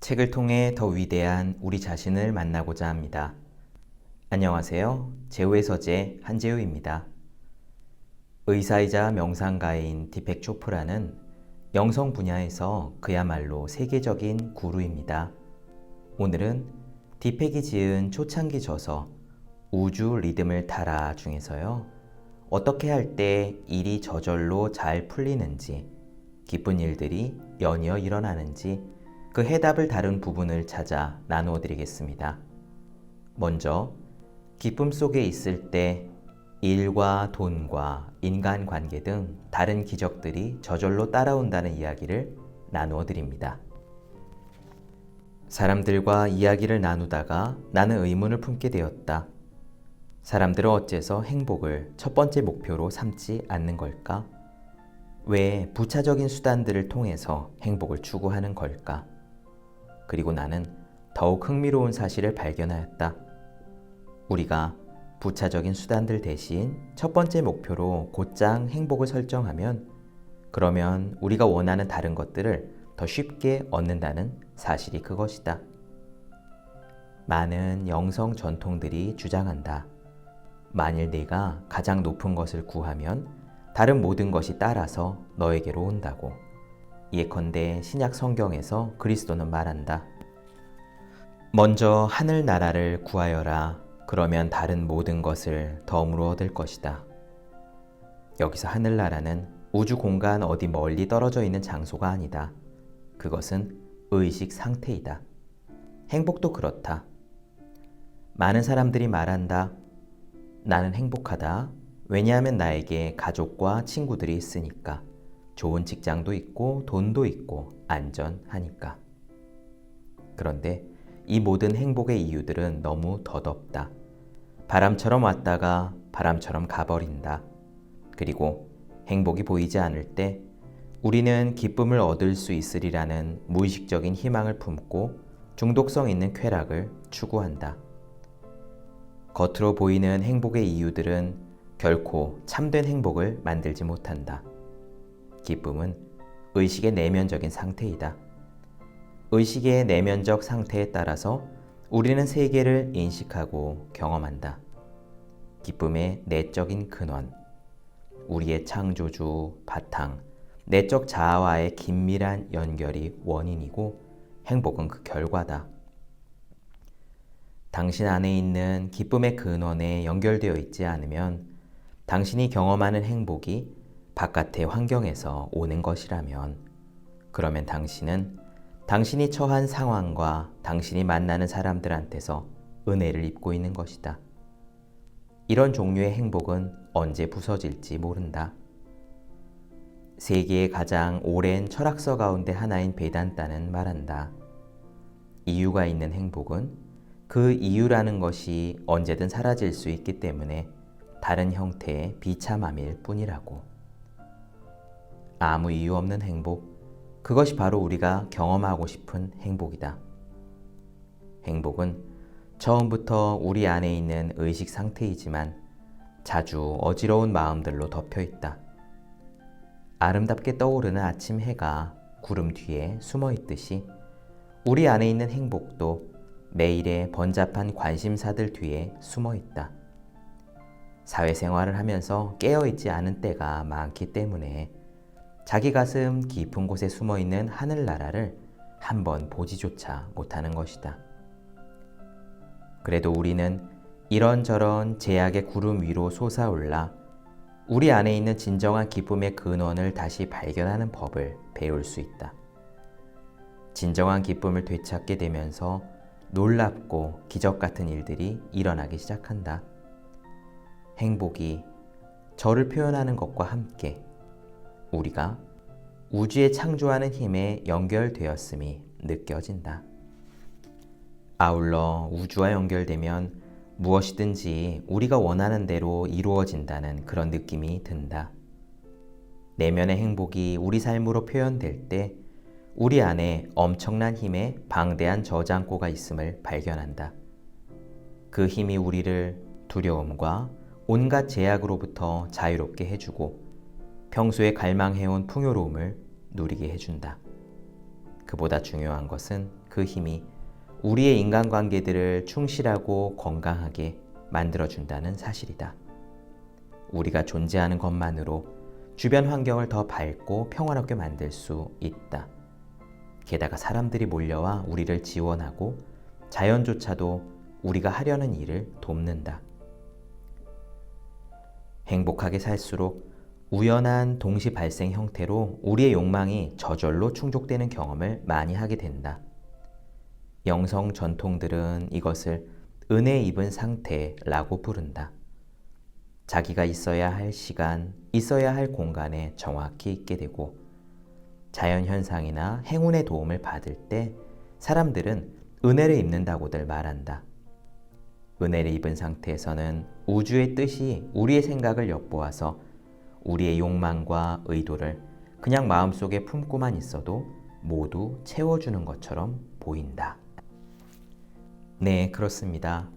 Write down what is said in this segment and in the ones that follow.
책을 통해 더 위대한 우리 자신을 만나고자 합니다. 안녕하세요. 제우의 서재 한재우입니다. 의사이자 명상가인 디펙 초프라는 영성 분야에서 그야말로 세계적인 구루입니다. 오늘은 디펙이 지은 초창기 저서 우주 리듬을 타라 중에서요. 어떻게 할 때 일이 저절로 잘 풀리는지, 기쁜 일들이 연이어 일어나는지 그 해답을 다룬 부분을 찾아 나누어 드리겠습니다. 먼저 기쁨 속에 있을 때 일과 돈과 인간관계 등 다른 기적들이 저절로 따라온다는 이야기를 나누어 드립니다. 사람들과 이야기를 나누다가 나는 의문을 품게 되었다. 사람들은 어째서 행복을 첫 번째 목표로 삼지 않는 걸까? 왜 부차적인 수단들을 통해서 행복을 추구하는 걸까? 그리고 나는 더욱 흥미로운 사실을 발견하였다. 우리가 부차적인 수단들 대신 첫 번째 목표로 곧장 행복을 설정하면 그러면 우리가 원하는 다른 것들을 더 쉽게 얻는다는 사실이 그것이다. 많은 영성 전통들이 주장한다. 만일 내가 가장 높은 것을 구하면 다른 모든 것이 따라서 너에게로 온다고. 예컨대 신약 성경에서 그리스도는 말한다. 먼저 하늘 나라를 구하여라. 그러면 다른 모든 것을 덤으로 얻을 것이다. 여기서 하늘나라는 우주 공간 어디 멀리 떨어져 있는 장소가 아니다. 그것은 의식 상태이다. 행복도 그렇다. 많은 사람들이 말한다. 나는 행복하다. 왜냐하면 나에게 가족과 친구들이 있으니까. 좋은 직장도 있고 돈도 있고 안전하니까. 그런데 이 모든 행복의 이유들은 너무 덧없다. 바람처럼 왔다가 바람처럼 가버린다. 그리고 행복이 보이지 않을 때 우리는 기쁨을 얻을 수 있으리라는 무의식적인 희망을 품고 중독성 있는 쾌락을 추구한다. 겉으로 보이는 행복의 이유들은 결코 참된 행복을 만들지 못한다. 기쁨은 의식의 내면적인 상태이다. 의식의 내면적 상태에 따라서 우리는 세계를 인식하고 경험한다. 기쁨의 내적인 근원, 우리의 창조주, 바탕, 내적 자아와의 긴밀한 연결이 원인이고 행복은 그 결과다. 당신 안에 있는 기쁨의 근원에 연결되어 있지 않으면 당신이 경험하는 행복이 바깥의 환경에서 오는 것이라면 그러면 당신은 당신이 처한 상황과 당신이 만나는 사람들한테서 은혜를 입고 있는 것이다. 이런 종류의 행복은 언제 부서질지 모른다. 세계의 가장 오랜 철학서 가운데 하나인 베단타는 말한다. 이유가 있는 행복은 그 이유라는 것이 언제든 사라질 수 있기 때문에 다른 형태의 비참함일 뿐이라고. 아무 이유 없는 행복, 그것이 바로 우리가 경험하고 싶은 행복이다. 행복은 처음부터 우리 안에 있는 의식 상태이지만 자주 어지러운 마음들로 덮여 있다. 아름답게 떠오르는 아침 해가 구름 뒤에 숨어 있듯이 우리 안에 있는 행복도 매일의 번잡한 관심사들 뒤에 숨어 있다. 사회생활을 하면서 깨어있지 않은 때가 많기 때문에 자기 가슴 깊은 곳에 숨어있는 하늘나라를 한번 보지조차 못하는 것이다. 그래도 우리는 이런저런 제약의 구름 위로 솟아올라 우리 안에 있는 진정한 기쁨의 근원을 다시 발견하는 법을 배울 수 있다. 진정한 기쁨을 되찾게 되면서 놀랍고 기적 같은 일들이 일어나기 시작한다. 행복이 저를 표현하는 것과 함께 우리가 우주에 창조하는 힘에 연결되었음이 느껴진다. 아울러 우주와 연결되면 무엇이든지 우리가 원하는 대로 이루어진다는 그런 느낌이 든다. 내면의 행복이 우리 삶으로 표현될 때 우리 안에 엄청난 힘의 방대한 저장고가 있음을 발견한다. 그 힘이 우리를 두려움과 온갖 제약으로부터 자유롭게 해주고 평소에 갈망해온 풍요로움을 누리게 해준다. 그보다 중요한 것은 그 힘이 우리의 인간관계들을 충실하고 건강하게 만들어준다는 사실이다. 우리가 존재하는 것만으로 주변 환경을 더 밝고 평화롭게 만들 수 있다. 게다가 사람들이 몰려와 우리를 지원하고 자연조차도 우리가 하려는 일을 돕는다. 행복하게 살수록 우연한 동시 발생 형태로 우리의 욕망이 저절로 충족되는 경험을 많이 하게 된다. 영성 전통들은 이것을 은혜 입은 상태라고 부른다. 자기가 있어야 할 시간, 있어야 할 공간에 정확히 있게 되고 자연현상이나 행운의 도움을 받을 때 사람들은 은혜를 입는다고들 말한다. 은혜를 입은 상태에서는 우주의 뜻이 우리의 생각을 엿보아서 우리의 욕망과 의도를 그냥 마음속에 품고만 있어도 모두 채워주는 것처럼 보인다. 네, 그렇습니다.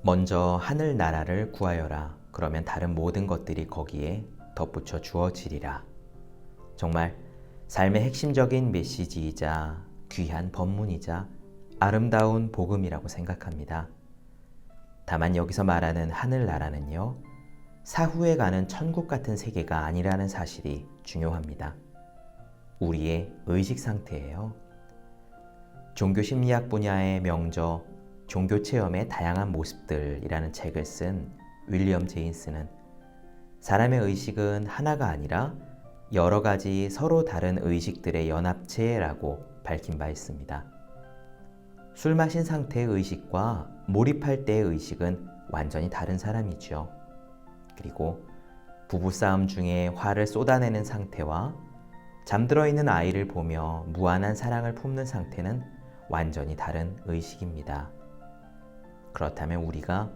먼저 하늘나라를 구하여라. 그러면 다른 모든 것들이 거기에 덧붙여 주어지리라. 정말 삶의 핵심적인 메시지이자 귀한 법문이자 아름다운 복음이라고 생각합니다. 다만 여기서 말하는 하늘나라는요, 사후에 가는 천국 같은 세계가 아니라는 사실이 중요합니다. 우리의 의식 상태예요. 종교 심리학 분야의 명저 종교 체험의 다양한 모습들이라는 책을 쓴 윌리엄 제임스는 사람의 의식은 하나가 아니라 여러 가지 서로 다른 의식들의 연합체라고 밝힌 바 있습니다. 술 마신 상태의 의식과 몰입할 때의 의식은 완전히 다른 사람이죠. 그리고 부부싸움 중에 화를 쏟아내는 상태와 잠들어 있는 아이를 보며 무한한 사랑을 품는 상태는 완전히 다른 의식입니다. 그렇다면 우리가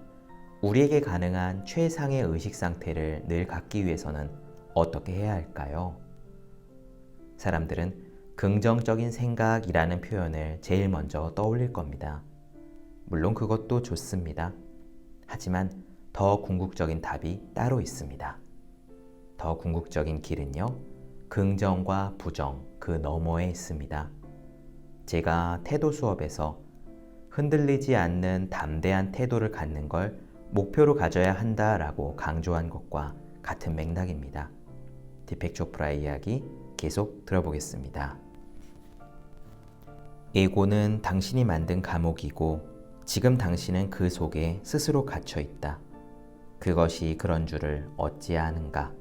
우리에게 가능한 최상의 의식 상태를 늘 갖기 위해서는 어떻게 해야 할까요? 사람들은 긍정적인 생각이라는 표현을 제일 먼저 떠올릴 겁니다. 물론 그것도 좋습니다. 하지만 더 궁극적인 답이 따로 있습니다. 더 궁극적인 길은요, 긍정과 부정 그 너머에 있습니다. 제가 태도 수업에서 흔들리지 않는 담대한 태도를 갖는 걸 목표로 가져야 한다라고 강조한 것과 같은 맥락입니다. 디펙 초프라의 이야기 계속 들어보겠습니다. 에고는 당신이 만든 감옥이고 지금 당신은 그 속에 스스로 갇혀 있다. 그것이 그런 줄을 어찌 아는가?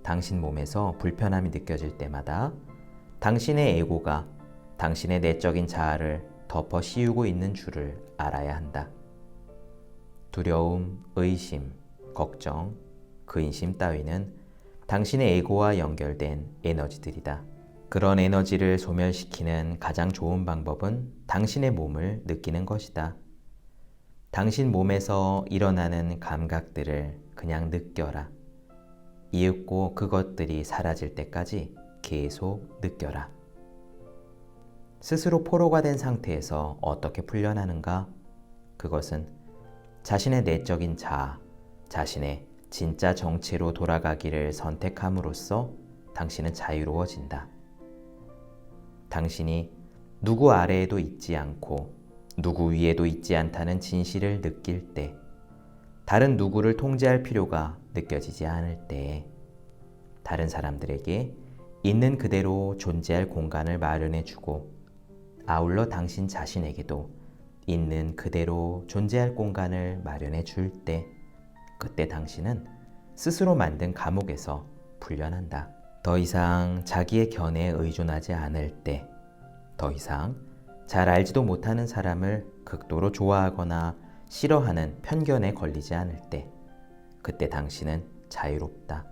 당신 몸에서 불편함이 느껴질 때마다 당신의 에고가 당신의 내적인 자아를 덮어 씌우고 있는 줄을 알아야 한다. 두려움, 의심, 걱정, 근심 따위는 당신의 에고와 연결된 에너지들이다. 그런 에너지를 소멸시키는 가장 좋은 방법은 당신의 몸을 느끼는 것이다. 당신 몸에서 일어나는 감각들을 그냥 느껴라. 이윽고 그것들이 사라질 때까지 계속 느껴라. 스스로 포로가 된 상태에서 어떻게 풀려나는가? 그것은 자신의 내적인 자아, 자신의 진짜 정체로 돌아가기를 선택함으로써 당신은 자유로워진다. 당신이 누구 아래에도 있지 않고 누구 위에도 있지 않다는 진실을 느낄 때, 다른 누구를 통제할 필요가 느껴지지 않을 때, 다른 사람들에게 있는 그대로 존재할 공간을 마련해주고 아울러 당신 자신에게도 있는 그대로 존재할 공간을 마련해 줄 때, 그때 당신은 스스로 만든 감옥에서 풀려난다. 더 이상 자기의 견해에 의존하지 않을 때, 더 이상 잘 알지도 못하는 사람을 극도로 좋아하거나 싫어하는 편견에 걸리지 않을 때, 그때 당신은 자유롭다.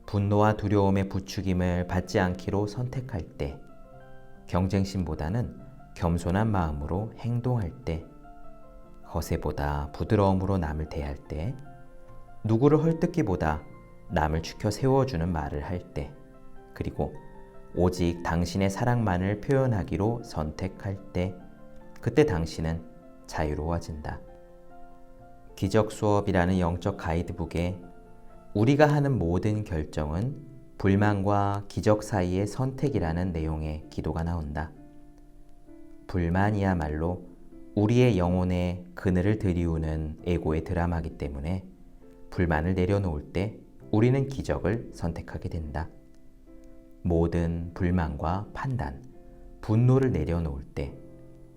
분노와 두려움의 부추김을 받지 않기로 선택할 때, 경쟁심보다는 겸손한 마음으로 행동할 때, 허세보다 부드러움으로 남을 대할 때, 누구를 헐뜯기보다 남을 추켜 세워주는 말을 할 때, 그리고 오직 당신의 사랑만을 표현하기로 선택할 때, 그때 당신은 자유로워진다. 기적 수업이라는 영적 가이드북에 우리가 하는 모든 결정은 불만과 기적 사이의 선택이라는 내용의 기도가 나온다. 불만이야말로 우리의 영혼에 그늘을 들이우는 에고의 드라마이기 때문에 불만을 내려놓을 때 우리는 기적을 선택하게 된다. 모든 불만과 판단, 분노를 내려놓을 때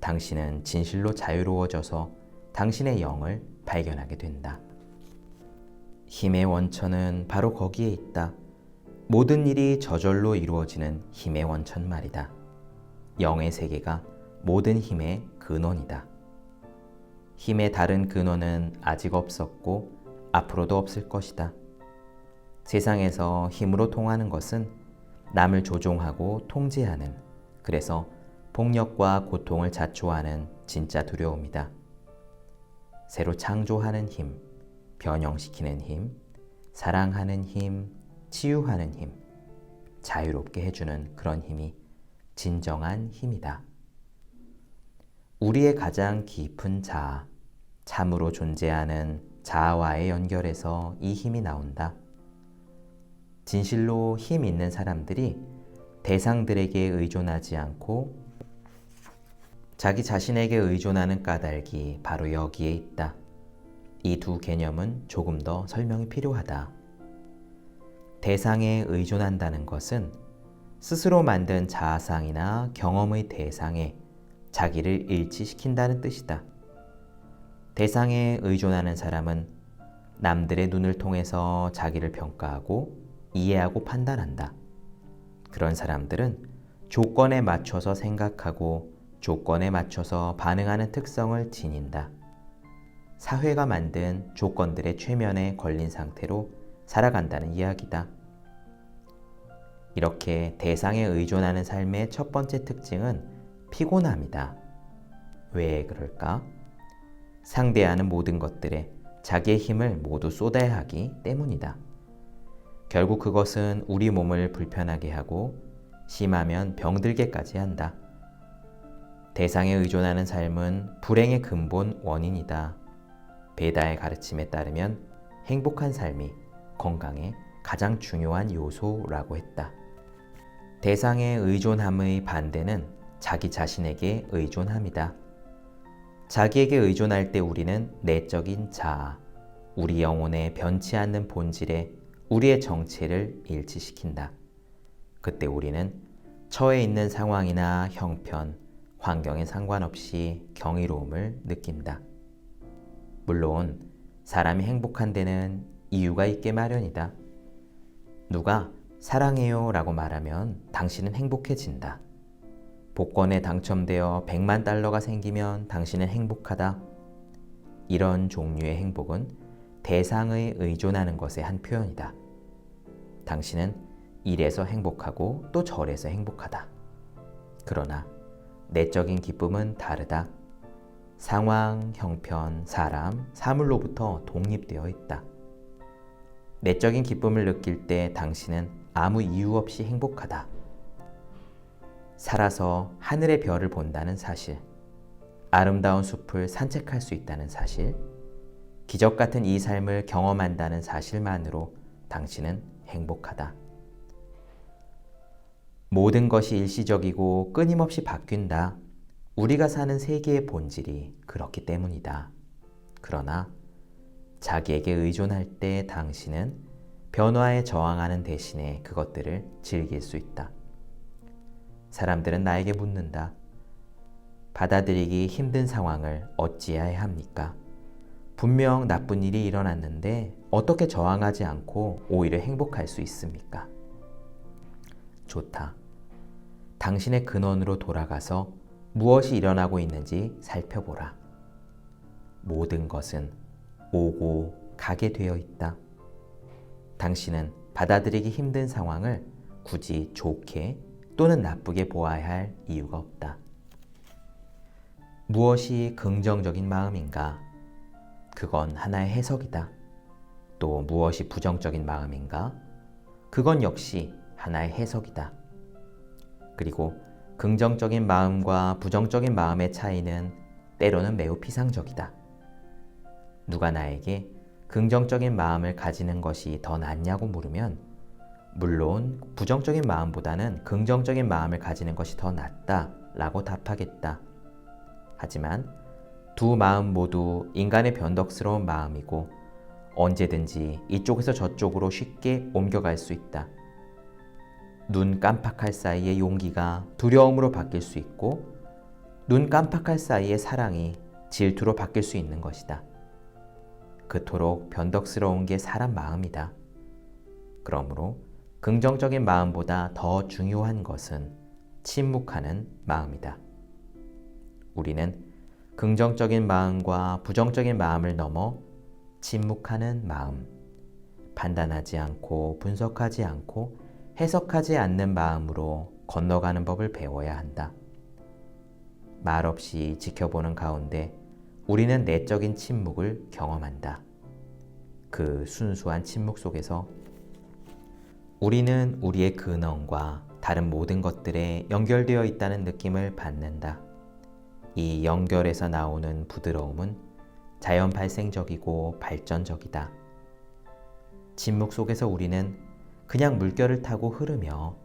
당신은 진실로 자유로워져서 당신의 영을 발견하게 된다. 힘의 원천은 바로 거기에 있다. 모든 일이 저절로 이루어지는 힘의 원천 말이다. 영의 세계가 모든 힘의 근원이다. 힘의 다른 근원은 아직 없었고 앞으로도 없을 것이다. 세상에서 힘으로 통하는 것은 남을 조종하고 통제하는, 그래서 폭력과 고통을 자초하는 진짜 두려움이다. 새로 창조하는 힘, 변형시키는 힘, 사랑하는 힘, 치유하는 힘, 자유롭게 해주는 그런 힘이 진정한 힘이다. 우리의 가장 깊은 자아, 참으로 존재하는 자아와의 연결에서 이 힘이 나온다. 진실로 힘 있는 사람들이 대상들에게 의존하지 않고 자기 자신에게 의존하는 까닭이 바로 여기에 있다. 이 두 개념은 조금 더 설명이 필요하다. 대상에 의존한다는 것은 스스로 만든 자아상이나 경험의 대상에 자기를 일치시킨다는 뜻이다. 대상에 의존하는 사람은 남들의 눈을 통해서 자기를 평가하고 이해하고 판단한다. 그런 사람들은 조건에 맞춰서 생각하고 조건에 맞춰서 반응하는 특성을 지닌다. 사회가 만든 조건들의 최면에 걸린 상태로 살아간다는 이야기다. 이렇게 대상에 의존하는 삶의 첫 번째 특징은 피곤함이다. 왜 그럴까? 상대하는 모든 것들에 자기의 힘을 모두 쏟아야 하기 때문이다. 결국 그것은 우리 몸을 불편하게 하고 심하면 병들게까지 한다. 대상에 의존하는 삶은 불행의 근본 원인이다. 베다의 가르침에 따르면 행복한 삶이 건강의 가장 중요한 요소라고 했다. 대상에 의존함의 반대는 자기 자신에게 의존함이다. 자기에게 의존할 때 우리는 내적인 자아, 우리 영혼의 변치 않는 본질에 우리의 정체를 일치시킨다. 그때 우리는 처해 있는 상황이나 형편, 환경에 상관없이 경이로움을 느낀다. 물론 사람이 행복한 데는 이유가 있게 마련이다. 누가 사랑해요 라고 말하면 당신은 행복해진다. 복권에 당첨되어 100만 달러가 생기면 당신은 행복하다. 이런 종류의 행복은 대상의 의존하는 것의 한 표현이다. 당신은 이래서 행복하고 또 저래서 행복하다. 그러나 내적인 기쁨은 다르다. 상황, 형편, 사람, 사물로부터 독립되어 있다. 내적인 기쁨을 느낄 때 당신은 아무 이유 없이 행복하다. 살아서 하늘의 별을 본다는 사실, 아름다운 숲을 산책할 수 있다는 사실, 기적 같은 이 삶을 경험한다는 사실만으로 당신은 행복하다. 모든 것이 일시적이고 끊임없이 바뀐다. 우리가 사는 세계의 본질이 그렇기 때문이다. 그러나 자기에게 의존할 때 당신은 변화에 저항하는 대신에 그것들을 즐길 수 있다. 사람들은 나에게 묻는다. 받아들이기 힘든 상황을 어찌해야 합니까? 분명 나쁜 일이 일어났는데 어떻게 저항하지 않고 오히려 행복할 수 있습니까? 좋다. 당신의 근원으로 돌아가서 무엇이 일어나고 있는지 살펴보라. 모든 것은 오고 가게 되어 있다. 당신은 받아들이기 힘든 상황을 굳이 좋게 또는 나쁘게 보아야 할 이유가 없다. 무엇이 긍정적인 마음인가? 그건 하나의 해석이다. 또 무엇이 부정적인 마음인가? 그건 역시 하나의 해석이다. 그리고 긍정적인 마음과 부정적인 마음의 차이는 때로는 매우 피상적이다. 누가 나에게 긍정적인 마음을 가지는 것이 더 낫냐고 물으면 물론 부정적인 마음보다는 긍정적인 마음을 가지는 것이 더 낫다 라고 답하겠다. 하지만 두 마음 모두 인간의 변덕스러운 마음이고 언제든지 이쪽에서 저쪽으로 쉽게 옮겨갈 수 있다. 눈 깜빡할 사이에 용기가 두려움으로 바뀔 수 있고 눈 깜빡할 사이에 사랑이 질투로 바뀔 수 있는 것이다. 그토록 변덕스러운 게 사람 마음이다. 그러므로 긍정적인 마음보다 더 중요한 것은 침묵하는 마음이다. 우리는 긍정적인 마음과 부정적인 마음을 넘어 침묵하는 마음, 판단하지 않고 분석하지 않고 해석하지 않는 마음으로 건너가는 법을 배워야 한다. 말없이 지켜보는 가운데 우리는 내적인 침묵을 경험한다. 그 순수한 침묵 속에서 우리는 우리의 근원과 다른 모든 것들에 연결되어 있다는 느낌을 받는다. 이 연결에서 나오는 부드러움은 자연 발생적이고 발전적이다. 침묵 속에서 우리는 그냥 물결을 타고 흐르며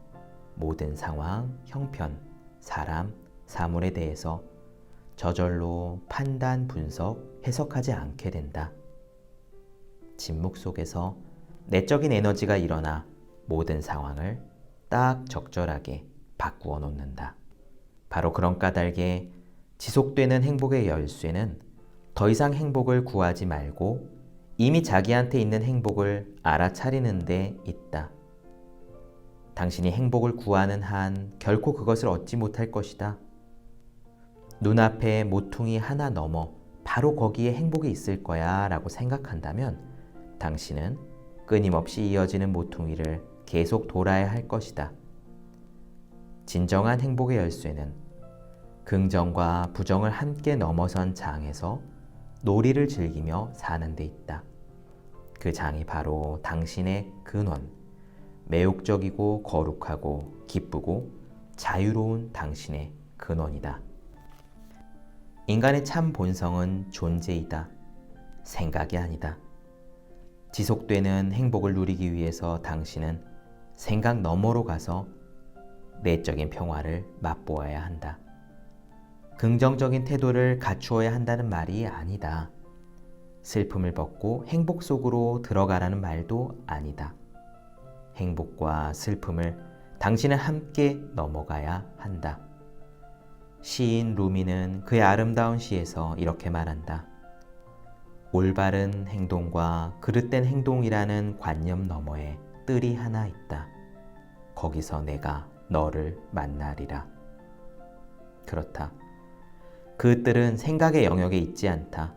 모든 상황, 형편, 사람, 사물에 대해서 저절로 판단, 분석, 해석하지 않게 된다. 침묵 속에서 내적인 에너지가 일어나 모든 상황을 딱 적절하게 바꾸어 놓는다. 바로 그런 까닭에 지속되는 행복의 열쇠는 더 이상 행복을 구하지 말고 이미 자기한테 있는 행복을 알아차리는 데 있다. 당신이 행복을 구하는 한 결코 그것을 얻지 못할 것이다. 눈앞에 모퉁이 하나 넘어 바로 거기에 행복이 있을 거야 라고 생각한다면 당신은 끊임없이 이어지는 모퉁이를 계속 돌아야 할 것이다. 진정한 행복의 열쇠는 긍정과 부정을 함께 넘어선 장에서 놀이를 즐기며 사는 데 있다. 그 장이 바로 당신의 근원, 매혹적이고 거룩하고 기쁘고 자유로운 당신의 근원이다. 인간의 참 본성은 존재이다. 생각이 아니다. 지속되는 행복을 누리기 위해서 당신은 생각 너머로 가서 내적인 평화를 맛보아야 한다. 긍정적인 태도를 갖추어야 한다는 말이 아니다. 슬픔을 벗고 행복 속으로 들어가라는 말도 아니다. 행복과 슬픔을 당신은 함께 넘어가야 한다. 시인 루미는 그의 아름다운 시에서 이렇게 말한다. 올바른 행동과 그릇된 행동이라는 관념 너머에 뜰이 하나 있다. 거기서 내가 너를 만나리라. 그렇다. 그 뜰은 생각의 영역에 있지 않다.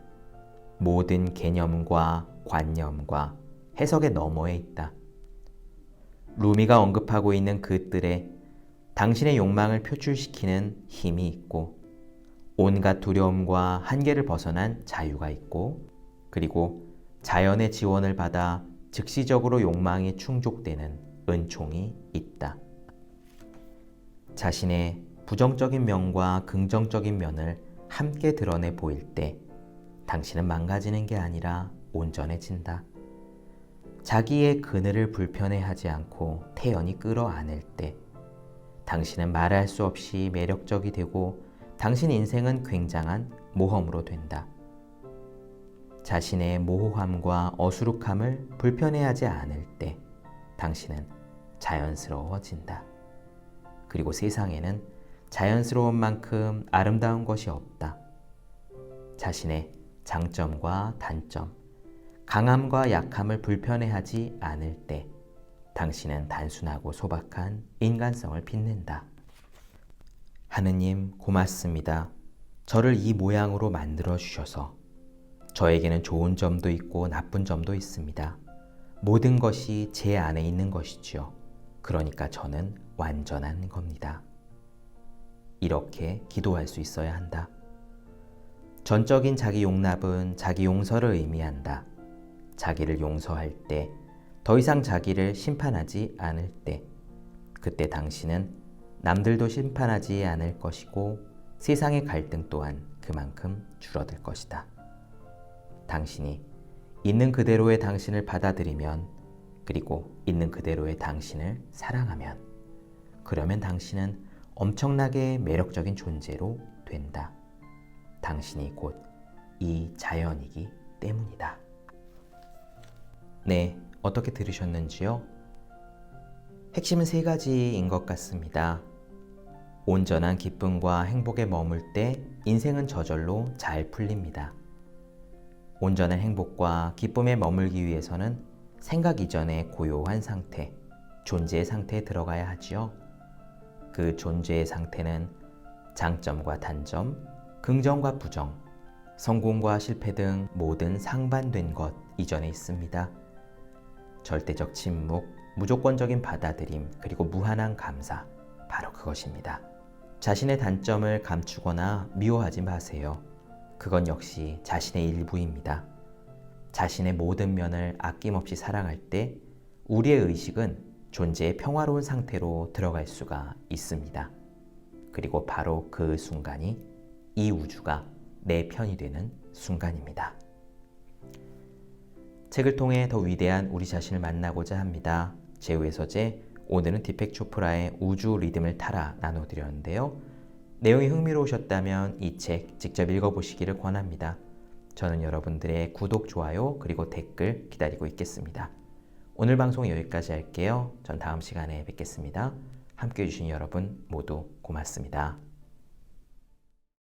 모든 개념과 관념과 해석의 너머에 있다. 루미가 언급하고 있는 그 뜰에 당신의 욕망을 표출시키는 힘이 있고 온갖 두려움과 한계를 벗어난 자유가 있고 그리고 자연의 지원을 받아 즉시적으로 욕망이 충족되는 은총이 있다. 자신의 부정적인 면과 긍정적인 면을 함께 드러내 보일 때 당신은 망가지는 게 아니라 온전해진다. 자기의 그늘을 불편해하지 않고 태연히 끌어안을 때 당신은 말할 수 없이 매력적이 되고 당신 인생은 굉장한 모험으로 된다. 자신의 모호함과 어수룩함을 불편해하지 않을 때 당신은 자연스러워진다. 그리고 세상에는 자연스러운 만큼 아름다운 것이 없다. 자신의 장점과 단점, 강함과 약함을 불편해하지 않을 때 당신은 단순하고 소박한 인간성을 빛낸다. 하느님 고맙습니다. 저를 이 모양으로 만들어 주셔서 저에게는 좋은 점도 있고 나쁜 점도 있습니다. 모든 것이 제 안에 있는 것이지요. 그러니까 저는 완전한 겁니다. 이렇게 기도할 수 있어야 한다. 전적인 자기 용납은 자기 용서를 의미한다. 자기를 용서할 때, 더 이상 자기를 심판하지 않을 때, 그때 당신은 남들도 심판하지 않을 것이고 세상의 갈등 또한 그만큼 줄어들 것이다. 당신이 있는 그대로의 당신을 받아들이면 그리고 있는 그대로의 당신을 사랑하면, 그러면 당신은 엄청나게 매력적인 존재로 된다. 당신이 곧 이 자연이기 때문이다. 네, 어떻게 들으셨는지요? 핵심은 세 가지인 것 같습니다. 온전한 기쁨과 행복에 머물 때 인생은 저절로 잘 풀립니다. 온전한 행복과 기쁨에 머물기 위해서는 생각 이전의 고요한 상태, 존재의 상태에 들어가야 하지요. 그 존재의 상태는 장점과 단점, 긍정과 부정, 성공과 실패 등 모든 상반된 것 이전에 있습니다. 절대적 침묵, 무조건적인 받아들임, 그리고 무한한 감사, 바로 그것입니다. 자신의 단점을 감추거나 미워하지 마세요. 그건 역시 자신의 일부입니다. 자신의 모든 면을 아낌없이 사랑할 때 우리의 의식은 존재의 평화로운 상태로 들어갈 수가 있습니다. 그리고 바로 그 순간이 이 우주가 내 편이 되는 순간입니다. 책을 통해 더 위대한 우리 자신을 만나고자 합니다. 제우의 서재, 오늘은 디펙 초프라의 우주 리듬을 타라 나눠드렸는데요. 내용이 흥미로우셨다면 이 책 직접 읽어보시기를 권합니다. 저는 여러분들의 구독, 좋아요, 그리고 댓글 기다리고 있겠습니다. 오늘 방송 여기까지 할게요. 전 다음 시간에 뵙겠습니다. 함께해 주신 여러분 모두 고맙습니다.